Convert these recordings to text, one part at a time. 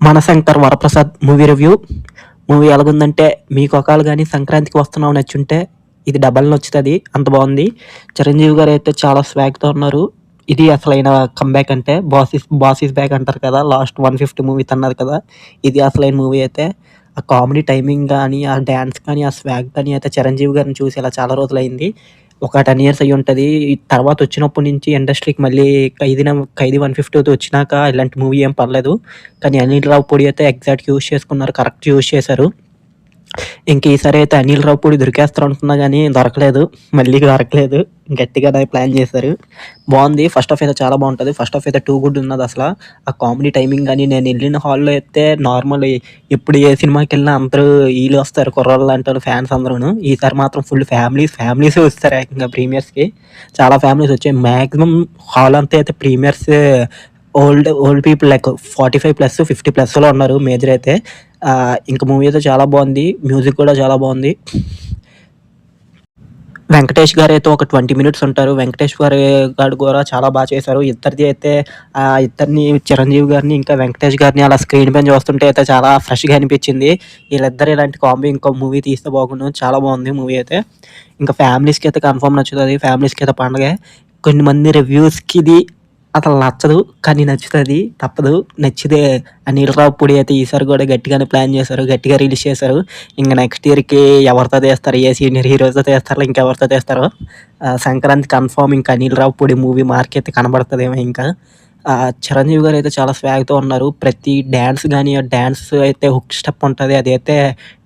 Manashankar Varaprasad movie review. Movie ఎలాగుందంటే, మీకు ఒకవేళ గాని సంక్రాంతికి వస్తున్నాం నచ్చుంటే ఇది డబల్ నచ్చుతది. అంత బావుంది. చిరంజీవి గారైతే చాలా స్వాగ్‌తో ఉన్నారు. ఇది అసలైన కమ్‌బ్యాక్ అంటే బాస్ ఈస్ బ్యాక్ అంటారు కదా! లాస్ట్ 150 మూవీ తన్నది కదా! ఇది అసలైన మూవీ అయితే. ఆ కామెడీ టైమింగ్ గాని, ఆ డాన్స్ కానీ, ఆ స్వాగ్ కానీ అయితే చిరంజీవి గారిని చూసి ఇలా చాలా రోజులయింది. ఒక 10 ఇయర్స్ అయ్యుంటది. తర్వాత వచ్చినప్పటి నుంచి ఇండస్ట్రీకి మళ్ళీ 'ఖైదీ 150' వచ్చినాక ఇలాంటి మూవీ ఏం పడలేదు. కానీ అనిల్ రావిపూడి అయితే ఎగ్జాక్ట్‌గా యూజ్ చేసుకున్నారు. కరెక్ట్ యూజ్ చేశారు. ఇంక ఈసారి అయితే అనిల్ రావిపూడి దొరికేస్తారు అనుకున్నా గానీ దొరకలేదు. మళ్ళీ దొరకలేదు. గట్టిగానే ప్లాన్ చేశారు. బావుంది. ఫస్ట్ హాఫ్ అయితే చాలా బావుంటది. ఫస్ట్ హాఫ్ అయితే టూ గుడ్ ఉన్నదసల. ఆ కామెడీ టైమింగ్ గాని, నేనెళ్ళిన హాల్‌లో అయితే నార్మల్ ఎప్పుడు ఏ సినిమాకెళ్ళినా అందరూ ఈళ్ళొస్తారు కుర్రోళ్ళంటారు ఫ్యాన్స్ అందరూను. ఈసారి మాత్రం ఫుల్ ఫ్యామిలీసే వచ్చారు ఏకంగా ప్రీమియర్స్‌కి. చాలా ఫ్యామిలీస్ వచ్చాయి. మాక్సిమం హాల్ అంతా అయితే ప్రీమియర్స్ ఓల్డ్ పీపుల్ లైక్ 45+ 50+లో ఉన్నారు మేజర్ అయితే. ఇంక మూవీ అయితే చాలా బావుంది. మ్యూజిక్ కూడా చాలా బావుంది. వెంకటేష్ గారైతే ఒక 20 మినిట్స్ ఉంటారు. వెంకటేష్ గారు కూడా చాలా చేశారు. ఇద్దరిది అయితే ఇద్దరిని చిరంజీవి గారిని, ఇంకా వెంకటేష్ గారిని అలా స్క్రీన్ పైన చూస్తుంటే అయితే చాలా ఫ్రెష్‌గా అనిపించింది. వీళ్ళిద్దరు ఇలాంటి కాంబో ఇంకో మూవీ తీస్తే బాగుండు. చాలా బావుంది మూవీ అయితే. ఇంకా ఫ్యామిలీస్‌కి అయితే కన్ఫర్మ్ నచ్చుతది. ఫ్యామిలీస్‌కి అయితే పండగే. కొన్ని మంది రివ్యూస్‌కి ఇది అసలు నచ్చదు. కానీ నచ్చుతది. తప్పదు. నచ్చితే అనిల్ రావిపూడి అయితే ఈసారి కూడా గట్టిగానే ప్లాన్ చేశారు. గట్టిగా రిలీజ్ చేశారు. ఇంక నెక్స్ట్ ఇయర్‌కి ఎవరితో తీస్తారు? A senior హీరోస్‌తో తీస్తారో, ఇంకెవరితో తీస్తారో. సంక్రాంతి కన్ఫర్మ్ ఇంకా అనిల్ రావిపూడి మూవీ మార్కయితే కనబడతదేమో ఇంకా. చిరంజీవి గారైతే చాలా స్వాగ్‌తో ఉన్నారు. ప్రతి డాన్స్ గాని, ఆ డాన్స్ అయితే హుక్ స్టెప్ ఉంటది. అదైతే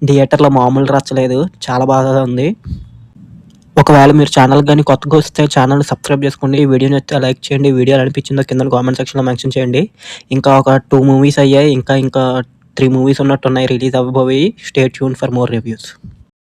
థియేటర్‌లో మామూలు రచ్చలేదు. చాలా బాగా ఉంది. ఒకవేళ మీరు ఛానల్‌కి గాని కొత్తగా వస్తే ఛానల్‌ని సబ్స్క్రైబ్ చేసుకోండి. ఈ వీడియో నచ్చితే లైక్ చేయండి. వీడియో ఎలా అనిపించిందో కిందన కామెంట్ సెక్షన్‌లో మెన్షన్ చేయండి. ఇంకా ఒక 2 మూవీస్ అయ్యాయి. ఇంకా 3 మూవీస్ ఉన్నట్టున్నాయి రిలీజ్ అవ్వబోయి. Stay tuned for more reviews.